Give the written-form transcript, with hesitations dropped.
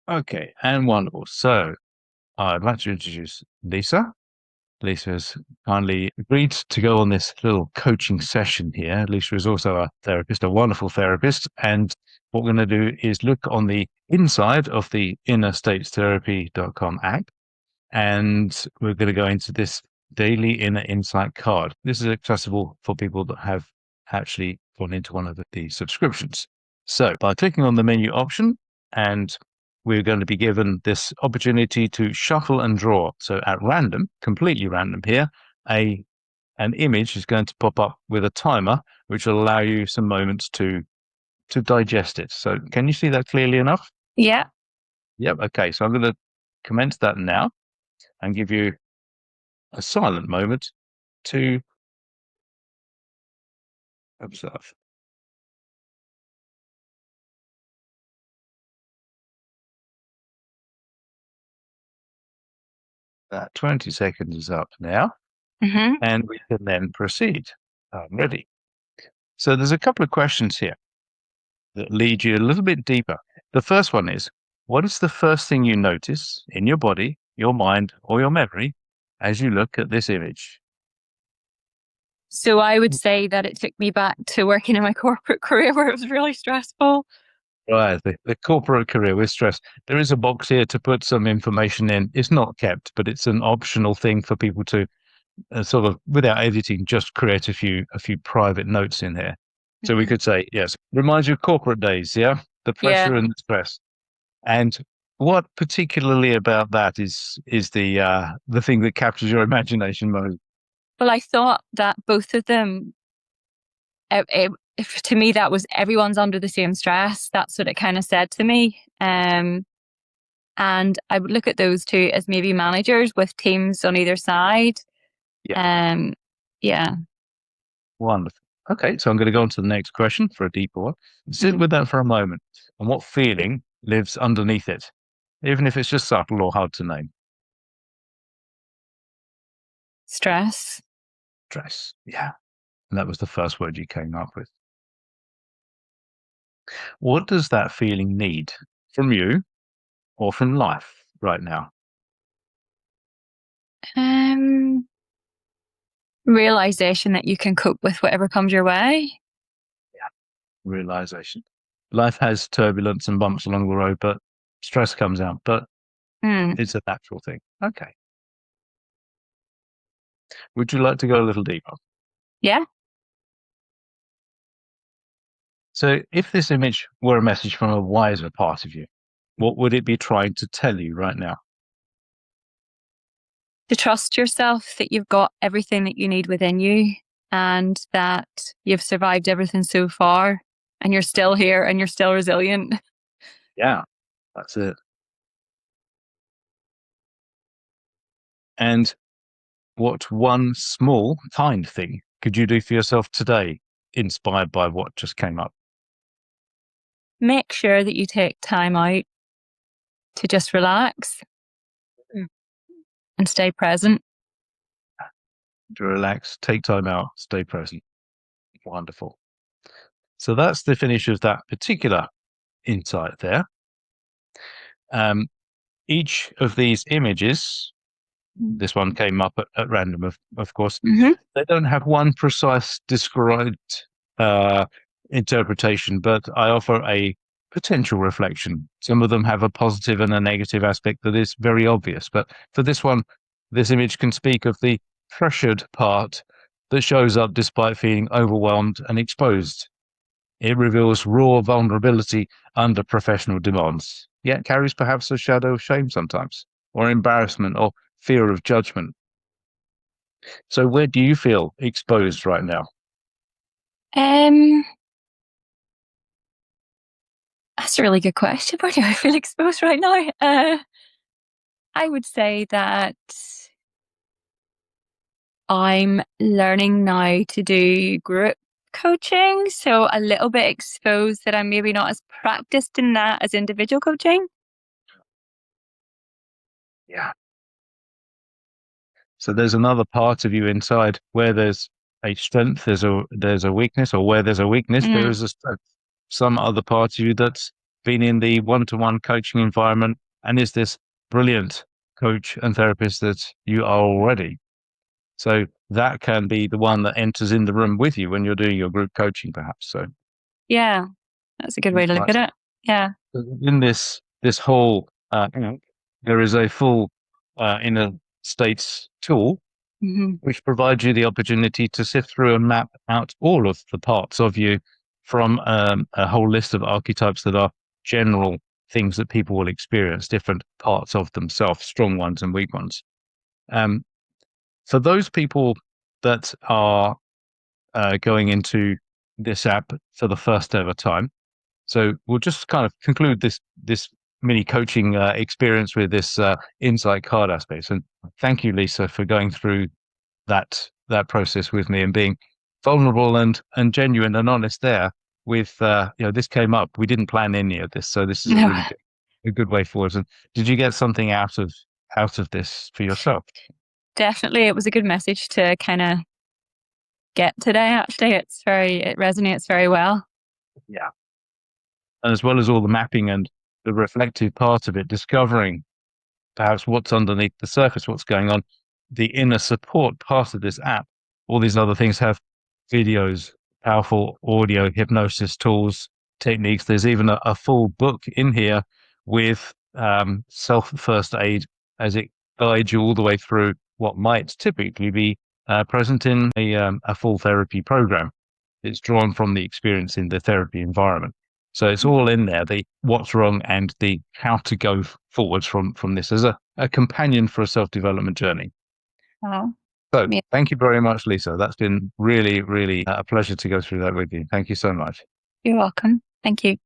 Okay, and wonderful. So I'd like to introduce Lisa. Lisa has kindly agreed to go on this little coaching session here. Lisa is also a therapist, a wonderful therapist. And what we're going to do is look on the inside of the innerstatestatherapy.com app. And we're going to go into this daily inner insight card. This is accessible for people that have actually gone into one of the subscriptions. So by clicking on the menu option, and we're going to be given this opportunity to shuffle and draw. So at random, completely random here, an image is going to pop up with a timer, which will allow you some moments to digest it. So can you see that clearly enough? Yeah. Yep. Okay. So I'm going to commence that now and give you a silent moment to observe. That 20 seconds is up now, and we can then proceed. I'm ready. So there's a couple of questions here that lead you a little bit deeper. The first one is, what is the first thing you notice in your body, your mind, or your memory as you look at this image? So I would say that it took me back to working in my corporate career where it was really stressful. Right, the corporate career with stress. There is a box here to put some information in. It's not kept, but it's an optional thing for people to sort of, without editing, just create a few private notes in here. So we could say, yes, reminds you of corporate days, yeah? The Yeah. pressure and the stress. And what particularly about that is the thing that captures your imagination most? Well, I thought that both of them, to me, that was everyone's under the same stress. That's what it kind of said to me. And I would look at those two as maybe managers with teams on either side. Yeah. Yeah. Wonderful. Okay, so I'm going to go on to the next question for a deeper one. Sit with that for a moment. And what feeling lives underneath it, even if it's just subtle or hard to name? Stress. Stress. Yeah. And that was the first word you came up with. What does that feeling need from you or from life right now? Realization that you can cope with whatever comes your way. Yeah. Realization. Life has turbulence and bumps along the road, but stress comes out, but it's a natural thing. Okay. Would you like to go a little deeper? Yeah. So if this image were a message from a wiser part of you, what would it be trying to tell you right now? To trust yourself that you've got everything that you need within you and that you've survived everything so far and you're still here and you're still resilient. Yeah, that's it. And what one small, kind thing could you do for yourself today, inspired by what just came up? Make sure that you take time out to just relax and stay present. To relax, take time out, stay present. Wonderful. So that's the finish of that particular insight there. Each of these images, this one came up at random, of course, they don't have one precise described interpretation, but I offer a potential reflection. Some of them have a positive and a negative aspect that is very obvious. But for this one, this image can speak of the pressured part that shows up despite feeling overwhelmed and exposed. It reveals raw vulnerability under professional demands, yet carries perhaps a shadow of shame sometimes, or embarrassment, or fear of judgment. So where do you feel exposed right now? That's a really good question. Where do I feel exposed right now? I would say that I'm learning now to do group coaching. So a little bit exposed that I'm maybe not as practiced in that as individual coaching. Yeah. So there's another part of you inside where there's a strength, there's a weakness, or where there's a weakness, there is a strength. Some other part of you that's been in the one-to-one coaching environment, and is this brilliant coach and therapist that you are already. So that can be the one that enters in the room with you when you're doing your group coaching, perhaps. So Yeah, that's a good way to look right. at it. Yeah. In this whole there is a full inner states tool Hmm. which provides you the opportunity to sift through and map out all of the parts of you from a whole list of archetypes that are general things that people will experience, different parts of themselves, strong ones and weak ones. Um, for those people that are going into this app for the first ever time, so we'll just kind of conclude this mini coaching experience with this insight card aspect. And thank you, Lisa, for going through that process with me and being vulnerable and genuine and honest there. With this came up. We didn't plan any of this, so this is a No, really a good way forward. And did you get something out of this for yourself? definitely. It was a good message to kind of get today, actually. It resonates very well. Yeah. And as well as all the mapping and the reflective part of it, discovering perhaps what's underneath the surface, what's going on, the inner support part of this app. All these other things have videos, powerful audio, hypnosis tools, techniques. There's even a full book in here with self first aid as it guides you all the way through what might typically be present in a full therapy program. It's drawn from the experience in the therapy environment. So it's all in there, the what's wrong and the how to go forwards from this as a companion for a self-development journey. Wow. So Yeah, thank you very much, Lisa. That's been really, really a pleasure to go through that with you. Thank you so much. you're welcome. Thank you.